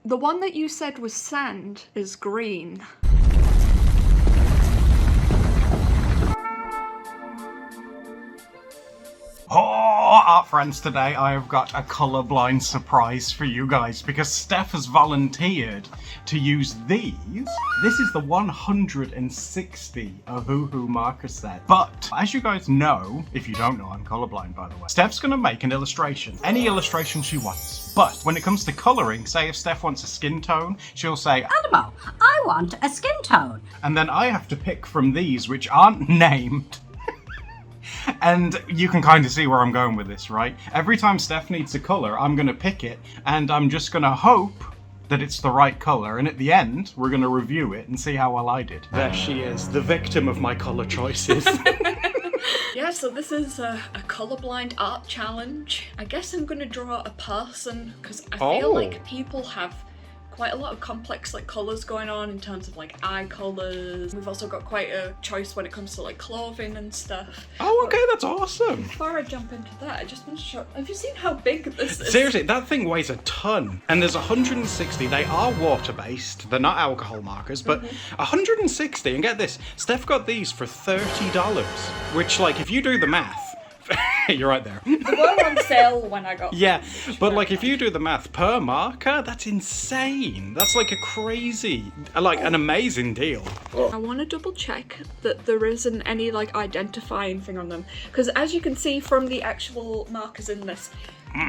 The one that you said was sand is green. Oh, art friends, today I have got a colorblind surprise for you guys because Steph has volunteered to use these. This is the 160 Ohuhu marker set. But as you guys know, if you don't know, I'm colorblind by the way, Steph's gonna make an illustration, any illustration she wants. But when it comes to coloring, say if Steph wants a skin tone, she'll say, Animal, I want a skin tone. And then I have to pick from these which aren't named. And you can kind of see where I'm going with this, right? Every time Steph needs a colour, I'm going to pick it, and I'm just going to hope that it's the right colour, and at the end, we're going to review it and see how well I did. There she is, the victim of my colour choices. Yeah, so this is a colorblind art challenge. I guess I'm going to draw a person, because I feel like people have quite a lot of complex like colours going on in terms of like eye colours. We've also got quite a choice when it comes to like clothing and stuff. Oh, okay, that's awesome. Before I jump into that, I just want to show, have you seen how big this is? Seriously, that thing weighs a ton. And there's 160, they are water-based, they're not alcohol markers, but 160, and get this, Steph got these for $30, which like, if you do the math, you're right there. They were on sale when I got them. Yeah, but like if you do the math per marker, that's insane. That's like a crazy, like an amazing deal. I want to double check that there isn't any like identifying thing on them, because as you can see from the actual markers in this,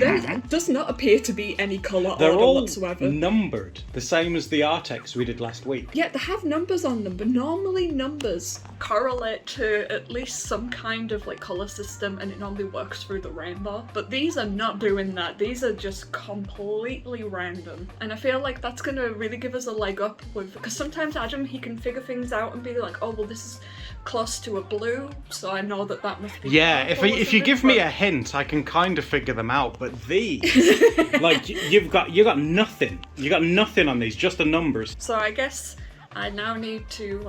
there does not appear to be any colour order whatsoever. Numbered, the same as the Artex we did last week. Yeah, they have numbers on them, but normally numbers correlate to at least some kind of like colour system, and it normally works through the rainbow. But these are not doing that. These are just completely random. And I feel like that's gonna really give us a leg up with, because sometimes Adam, he can figure things out and be like, oh, well, this is close to a blue, so I know that that must be. Yeah, if you give me a hint, I can kind of figure them out. But these, like, you got nothing. You got nothing on these, just the numbers. So I guess I now need to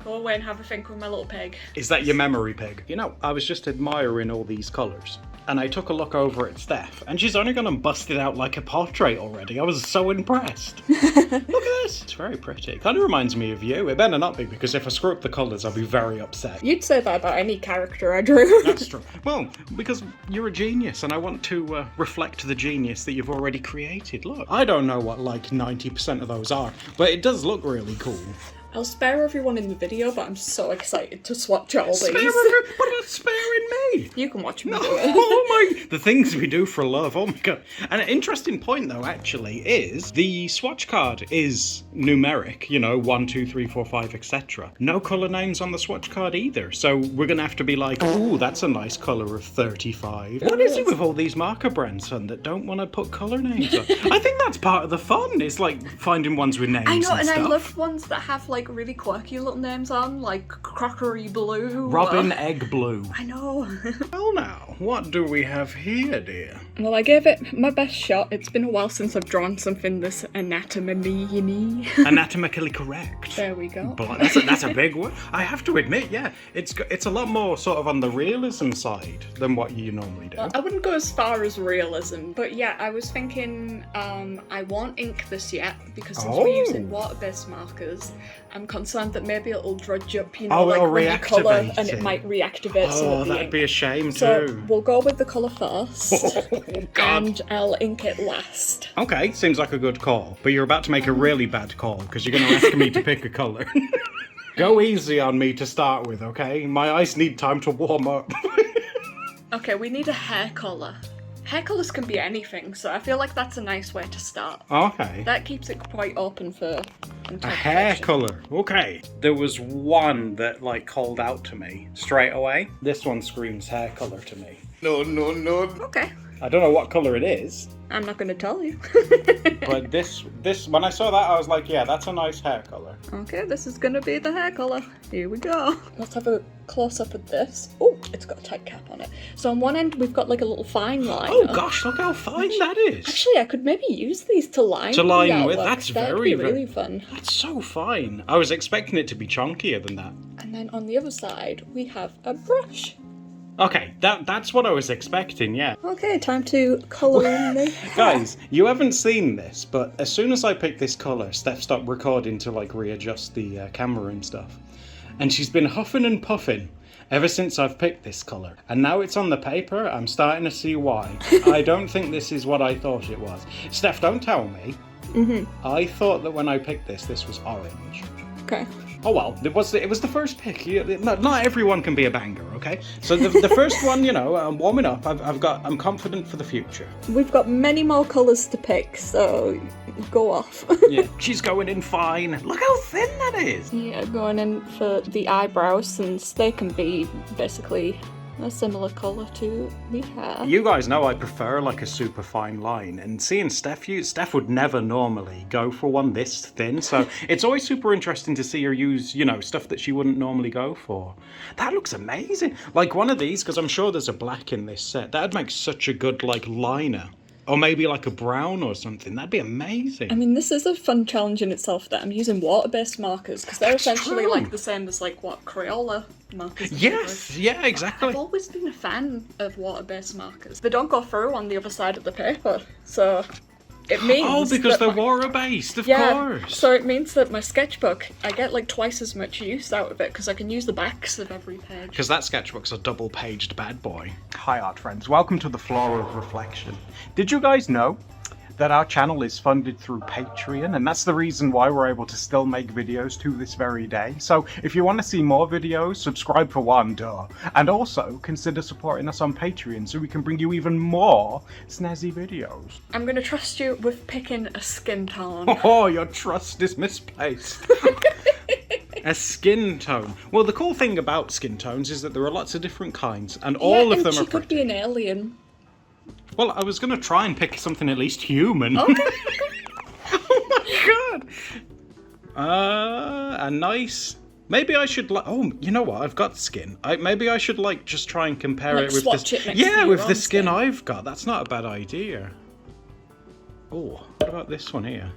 go away and have a think with my little pig. Is that your memory pig? You know, I was just admiring all these colours. And I took a look over at Steph, and she's only gone and busted out like a portrait already. I was so impressed. Look at this. It's very pretty. Kind of reminds me of you. It better not be, because if I screw up the colours, I'll be very upset. You'd say that about any character I drew. That's true. Well, because you're a genius, and I want to reflect the genius that you've already created. Look, I don't know what like 90% of those are, but it does look really cool. I'll spare everyone in the video, but I'm so excited to swatch all these. What about sparing me? You can watch me No, do it. oh my, the things we do for love, oh my god. And an interesting point though actually is, the swatch card is numeric, you know, 1, 2, 3, 4, 5, etc. No colour names on the swatch card either, so we're gonna have to be like, ooh, that's a nice colour of 35. What is it with all these marker brands, son, that don't want to put colour names on? I think that's part of the fun, is like finding ones with names. I know, and stuff. I love ones that have like really quirky little names on, like Crockery Blue. Robin Egg Blue. I know. Well now, what do we have here, dear? Well, I gave it my best shot. It's been a while since I've drawn something this anatomically. Anatomically correct. There we go. But that's a big word. I have to admit, yeah, it's a lot more sort of on the realism side than what you normally do. Well, I wouldn't go as far as realism, but yeah, I was thinking I won't ink this yet, because since we're using water-based markers, I'm concerned that maybe it'll drudge up, you know, like when you colour, and it might reactivate some of the that'd ink. be a shame So too. we'll go with the colour first, Oh, God. and I'll ink it last. Okay, seems like a good call, but you're about to make a really bad call, because you're going to ask me to pick a colour. Go easy on me to start with, okay? My eyes need time to warm up. Okay, we need a hair colour. Hair colours can be anything, so I feel like that's a nice way to start. Okay. That keeps it quite open for A hair colour. Okay. There was one that like called out to me straight away. This one screams hair colour to me. No. Okay. I don't know what colour it is, I'm not going to tell you. but this when I saw that, I was like, yeah, that's a nice hair colour. Okay, this is going to be the hair colour. Here we go. Let's have a close-up of this. Oh, it's got a tight cap on it. So on one end, we've got like a little fine liner. Oh gosh, look how fine that is. Actually, I could maybe use these to line To the line with, artwork. that's That'd very, be really fun. That's so fine. I was expecting it to be chunkier than that. And then on the other side, we have a brush. Okay, that's what I was expecting, yeah. Okay, time to colour in the hair. Guys, you haven't seen this, but as soon as I picked this colour, Steph stopped recording to like readjust the camera and stuff. And she's been huffing and puffing ever since I've picked this colour. And now it's on the paper, I'm starting to see why. I don't think this is what I thought it was. Steph, don't tell me. I thought that when I picked this was orange. Okay. Oh well, it was the first pick. Not everyone can be a banger, okay? So the first one, you know, I'm warming up. I'm confident for the future. We've got many more colours to pick, so go off. Yeah, she's going in fine. Look how thin that is. Yeah, going in for the eyebrows, since they can be basically a similar colour to the hair. You guys know I prefer like a super fine line, and seeing Steph would never normally go for one this thin, so it's always super interesting to see her use, you know, stuff that she wouldn't normally go for. That looks amazing. Like one of these, because I'm sure there's a black in this set, that'd make such a good like liner. Or maybe like a brown or something. That'd be amazing. I mean, this is a fun challenge in itself that I'm using water-based markers, because they're essentially like the same as like what Crayola markers. Yes, yeah, exactly. I've always been a fan of water-based markers. They don't go through on the other side of the paper, so it means because that they're water-based, of course. So it means that my sketchbook, I get like twice as much use out of it, because I can use the backs of every page. Because that sketchbook's a double-paged bad boy. Hi art friends, welcome to the Floor of Reflection. Did you guys know that our channel is funded through Patreon, and that's the reason why we're able to still make videos to this very day. So if you want to see more videos, subscribe for one, duh. And also consider supporting us on Patreon so we can bring you even more snazzy videos. I'm gonna trust you with picking a skin tone. Oh, your trust is misplaced. A skin tone. Well, the cool thing about skin tones is that there are lots of different kinds, and all of them she are could pretty. be an alien. Well, I was going to try and pick something at least human. Okay. Oh my god! A nice... Maybe I should like... Oh, you know what? I've got skin. Maybe I should like just try and compare Like it with swatch this... it next Yeah, to your with the own skin skin. I've got. That's not a bad idea. Oh, what about this one here?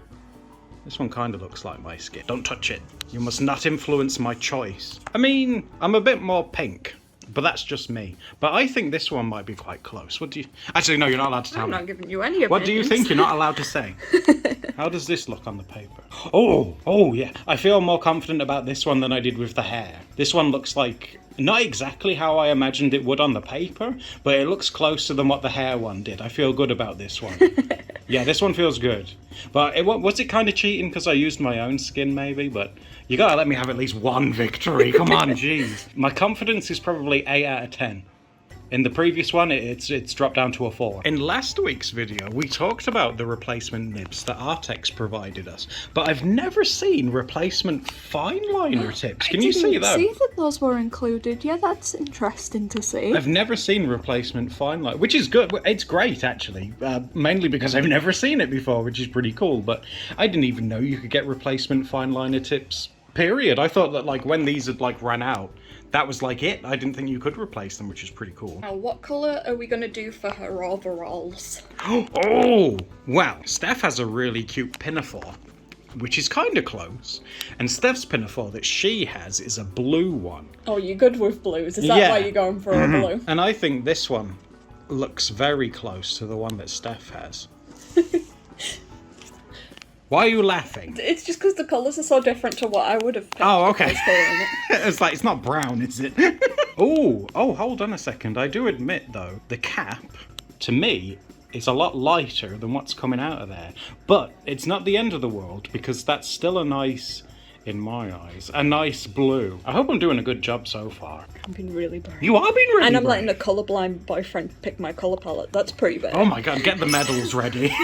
This one kind of looks like my skin. Don't touch it. You must not influence my choice. I mean, I'm a bit more pink. But that's just me. But I think this one might be quite close. What do you... Actually, no, you're not allowed to tell I'm me. not giving you any opinions. What do you think you're not allowed to say? How does this look on the paper? Oh, yeah. I feel more confident about this one than I did with the hair. This one looks like... Not exactly how I imagined it would on the paper, but it looks closer than what the hair one did. I feel good about this one. Yeah, this one feels good. But was it kind of cheating because I used my own skin, maybe? But you gotta let me have at least one victory. Come on, jeez. My confidence is probably 8 out of 10. In the previous one, it's dropped down to a 4. In last week's video, we talked about the replacement nibs that Artex provided us, but I've never seen replacement fine liner tips. Can you see those? I didn't see that those were included. Yeah, that's interesting to see. I've never seen replacement fine liner, which is good. It's great, actually, mainly because I've never seen it before, which is pretty cool, but I didn't even know you could get replacement fine liner tips, period. I thought that, like, when these had, like, ran out, that was like it. I didn't think you could replace them, which is pretty cool. Now, what colour are we going to do for her overalls? Oh, well, Steph has a really cute pinafore, which is kind of close. And Steph's pinafore that she has is a blue one. Oh, you're good with blues. Is that Yeah. why you're going for a blue? And I think this one looks very close to the one that Steph has. Why are you laughing? It's just because the colours are so different to what I would have picked. Oh, if I okay. was colouring it. It's like, it's not brown, is it? Oh, hold on a second. I do admit, though, the cap, to me, is a lot lighter than what's coming out of there. But it's not the end of the world, because that's still a nice, in my eyes, a nice blue. I hope I'm doing a good job so far. I'm being really brave. You are being really And I'm brave. letting a colourblind boyfriend pick my colour palette. That's pretty bad. Oh my god, get the medals ready.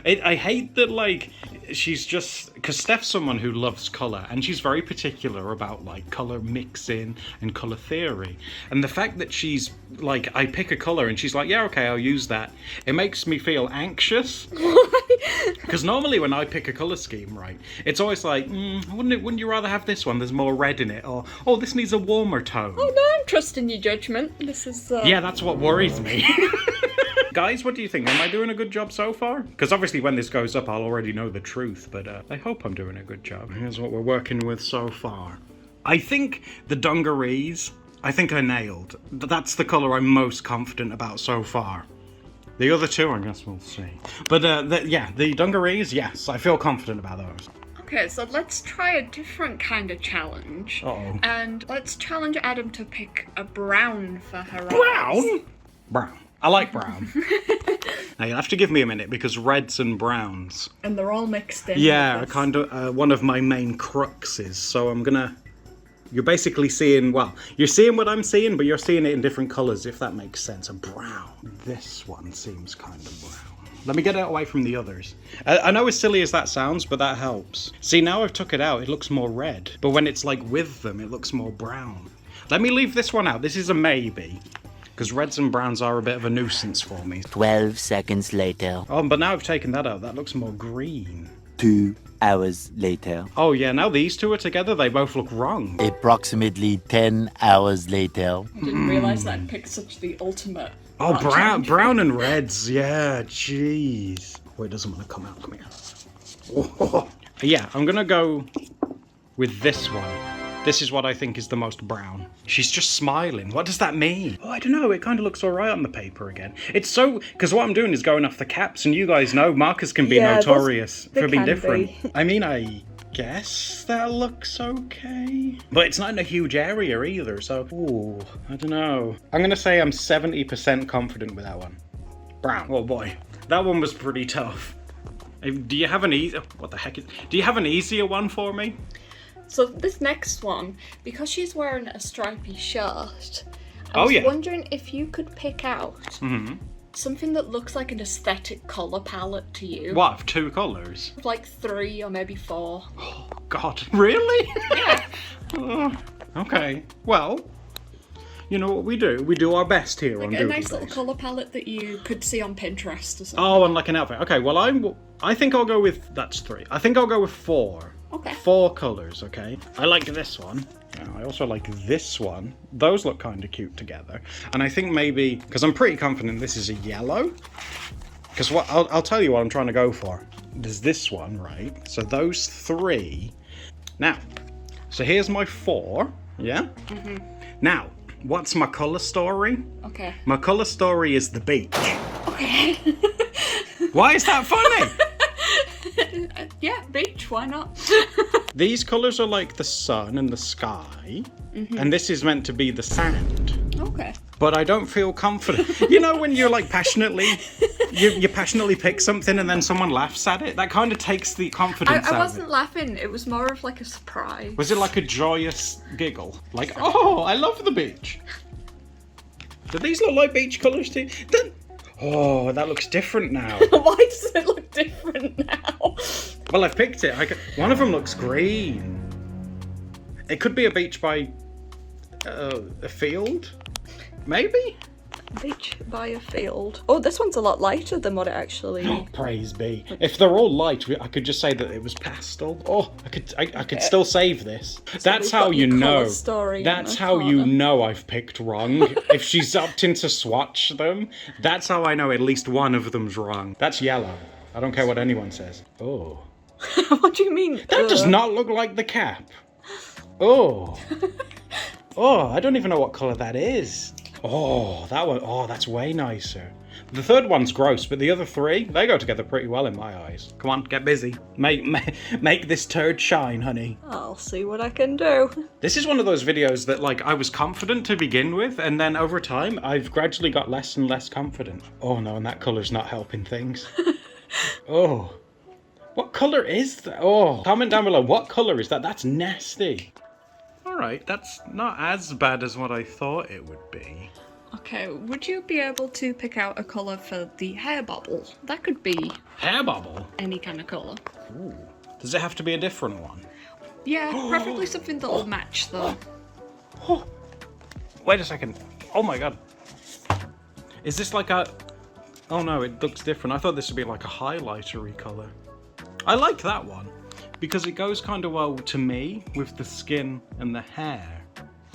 I hate that, like, she's just... Because Steph's someone who loves colour, and she's very particular about, like, colour mixing and colour theory. And the fact that she's, like, I pick a colour and she's like, yeah, okay, I'll use that. It makes me feel anxious. Because normally when I pick a colour scheme, right, it's always like, wouldn't you rather have this one? There's more red in it. Or, oh, this needs a warmer tone. Oh no, I'm trusting your judgment. This is... Yeah, that's what worries me. Guys, what do you think? Am I doing a good job so far? Because obviously when this goes up, I'll already know the truth, but I hope I'm doing a good job. Here's what we're working with so far. I think the dungarees I think I nailed. That's the colour I'm most confident about so far. The other two, I guess we'll see. But the dungarees, yes, I feel confident about those. Okay, so let's try a different kind of challenge. Uh-oh. And let's challenge Adam to pick a brown for her eyes. Brown? Brown. I like brown. Now you'll have to give me a minute because reds and browns. And they're all mixed in. Yeah, kind of one of my main cruxes. So I'm gonna. You're basically seeing, well, you're seeing what I'm seeing, but you're seeing it in different colours, if that makes sense. A brown. This one seems kind of brown. Let me get it away from the others. I know as silly as that sounds, but that helps. See, now I've took it out, it looks more red. But when it's like with them, it looks more brown. Let me leave this one out. This is a maybe. Because reds and browns are a bit of a nuisance for me. 12 seconds later. Oh, but now I've taken that out. That looks more green. 2 hours later. Oh yeah, now these two are together, they both look wrong. Approximately 10 hours later. I didn't realise that I picked such the ultimate. Oh, brown and reds, yeah, jeez. Oh, it doesn't want to come out, come here. Oh. Yeah, I'm gonna go with this one. This is what I think is the most brown. She's just smiling. What does that mean? Oh, I don't know. It kind of looks all right on the paper again. It's so... Because what I'm doing is going off the caps, and you guys know markers can be notorious for being different. I mean, I guess that looks okay. But it's not in a huge area either, so... Ooh, I don't know. I'm going to say I'm 70% confident with that one. Brown. Oh, boy. That one was pretty tough. Do you have an easier... What the heck is... Do you have an easier one for me? So this next one, because she's wearing a stripy shirt, I Oh, was yeah. wondering if you could pick out something that looks like an aesthetic colour palette to you. What, 2 colours? Like 3 or maybe 4. Oh, God. Really? Yeah. Oh, okay. Well, you know what we do? We do our best here on Like a Doodle nice little Days. colour palette that you could see on Pinterest or something. Oh, and like an outfit. Okay, well, I think I'll go with... That's 3. I think I'll go with 4. Okay. 4 colours, okay? I like this one. I also like this one. Those look kind of cute together. And I think maybe... Because I'm pretty confident this is a yellow. Because what I'll tell you what I'm trying to go for. There's this one, right? So those 3... Now, so here's my 4, yeah? Now, what's my colour story? Okay. My colour story is the beach. Okay. Why is that funny? Yeah, beach, why not? These colours are like the sun and the sky, and this is meant to be the sand. Okay. But I don't feel confident. You know when you're like passionately, you passionately pick something and then someone laughs at it? That kind of takes the confidence out I of wasn't it. laughing, it was more of like a surprise. Was it like a joyous giggle? Like, oh, I love the beach. Do these look like beach colours to you? Oh, that looks different now. Why does it look different now? Well, I've picked it. One of them looks green. It could be a beach by a field, maybe? Beach by a field. Oh, this one's a lot lighter than what it actually... Oh, praise be. If they're all light, I could just say that it was pastel. Oh, I could still save this. That's we've how got you your colour know. story in That's the how you corner. know I've picked wrong. If she's opting to swatch them, that's how I know at least one of them's wrong. That's yellow. I don't care what anyone says. Oh. What do you mean? That does not look like the cap. Oh. Oh, I don't even know what colour that is. Oh, that one. Oh, that's way nicer. The third one's gross, but the other 3, they go together pretty well in my eyes. Come on, get busy. Make this turd shine, honey. I'll see what I can do. This is one of those videos that, like, I was confident to begin with, and then over time, I've gradually got less and less confident. Oh no, and that colour's not helping things. Oh. What colour is that? Oh, comment down below. What colour is that? That's nasty. Alright, that's not as bad as what I thought it would be. Okay, would you be able to pick out a colour for the hair bubble? That could be Hair bubble? any kind of colour. Ooh. Does it have to be a different one? Yeah, preferably something that'll match though. Oh. Wait a second. Oh my god. Is this like a... Oh no, it looks different. I thought this would be like a highlightery colour. I like that one. Because it goes kind of well to me with the skin and the hair.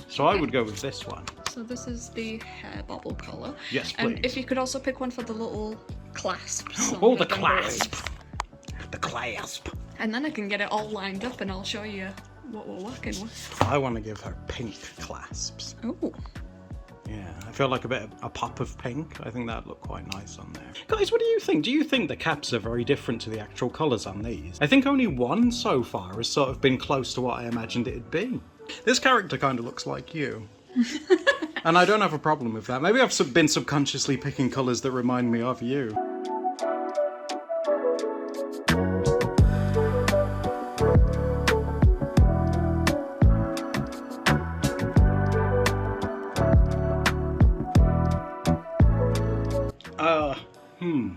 So I would go with this one. So this is the hair bubble colour. Yes, please. And if you could also pick one for the little clasps. on Oh, the dungarees. clasp. The clasp. And then I can get it all lined up and I'll show you what we're working with. I want to give her pink clasps. Oh. Yeah, I feel like a pop of pink. I think that'd look quite nice on there. Guys, what do you think? Do you think the caps are very different to the actual colours on these? I think only one so far has sort of been close to what I imagined it'd be. This character kind of looks like you. And I don't have a problem with that. Maybe I've been subconsciously picking colours that remind me of you.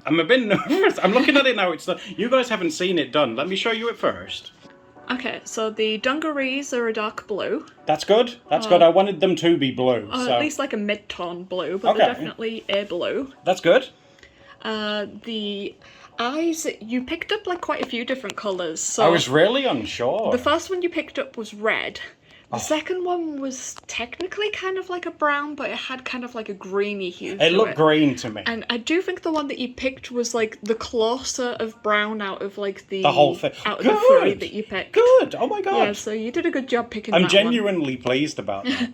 I'm a bit nervous. I'm looking at it now. It's done. You guys haven't seen it done. Let me show you it first. Okay, so the dungarees are a dark blue. That's good. That's good. I wanted them to be blue. So. At least like a mid-tone blue, but they're definitely a blue. That's good. The eyes, you picked up like quite a few different colours. So I was really unsure. the first one you picked up was red. The second one was technically kind of like a brown, but it had kind of like a greeny hue to it. It looked green to me. And I do think the one that you picked was like the closer of brown out of like the whole thing. Out of the three that you picked. Good. Oh my god. Yeah, so you did a good job picking that I'm one. genuinely pleased about that.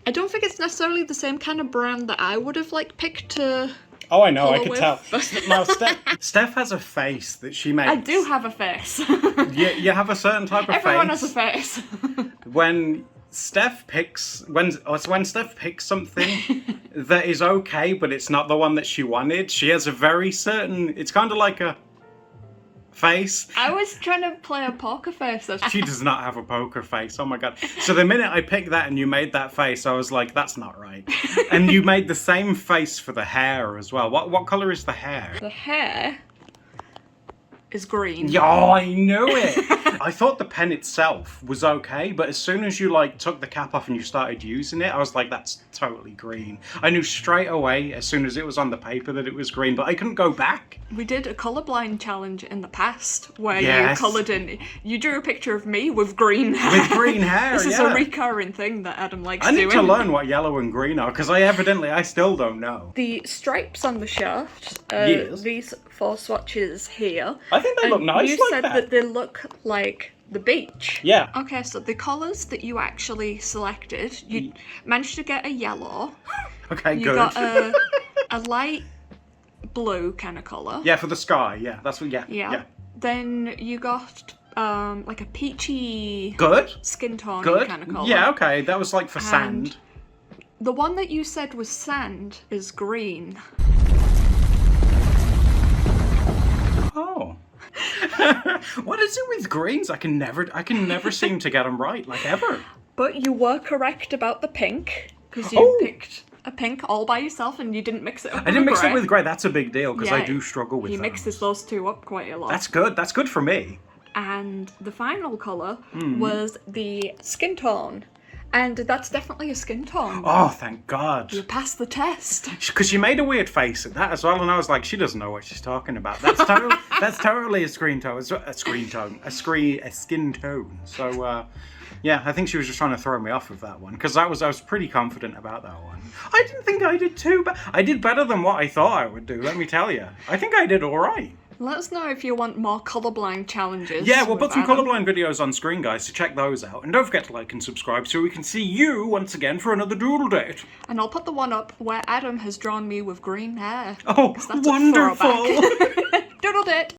I don't think it's necessarily the same kind of brown that I would have like picked to. Oh, I know. I colour could tell. with. Now, Steph has a face that she makes. I do have a face. You have a certain type of Everyone face. has a face. When Steph picks something that is okay, but it's not the one that she wanted, she has a very certain. It's kind of like a face. I was trying to play a poker face. She does not have a poker face. Oh my god. So the minute I picked that and you made that face, I was like, that's not right. And you made the same face for the hair as well. What colour is the hair? The hair is green. Yeah, I knew it. I thought the pen itself was okay, but as soon as you like took the cap off and you started using it, I was like, that's totally green. I knew straight away as soon as it was on the paper that it was green, but I couldn't go back. We did a colourblind challenge in the past where Yes. you coloured in. You drew a picture of me with green hair. With green hair, This is yeah. a recurring thing that Adam likes I need doing. to learn what yellow and green are, because I still don't know. The stripes on the shirt, Yes. these 4 swatches here. I think they look and nice you like said that they look like the beach. Yeah. Okay, so the colours that you actually selected, you managed to get a yellow. Okay, You good. got a light blue kind of colour. Yeah, for the sky. Yeah, that's what. Yeah. Yeah. Then you got like a peachy Good. skin tone Good. kind of colour. Yeah. Okay, that was like for And sand. the one that you said was sand is green. Oh. What is it with greens? I can never seem to get them right, like ever. But you were correct about the pink, because you picked a pink all by yourself and you didn't mix it up I didn't mix grey. it with grey. That's a big deal because I Yeah, do struggle with He those. mixes those two up quite a lot. That's good. That's good for me. And the final colour Hmm. was the skin tone. And that's definitely a skin tone. Oh, thank God. You passed the test. Because she made a weird face at that as well, and I was like, she doesn't know what she's talking about. That's totally a skin tone. A skin tone. So, yeah, I think she was just trying to throw me off with that one because I was pretty confident about that one. I didn't think I did too bad. I did better than what I thought I would do. Let me tell you. I think I did all right. Let us know if you want more colourblind challenges. Yeah, we'll with put some Adam. Colorblind videos on screen, guys, so check those out. And don't forget to like and subscribe so we can see you once again for another Doodle date. And I'll put the one up where Adam has drawn me with green hair. Oh, 'Cause that's a wonderful! throwback. Doodle date!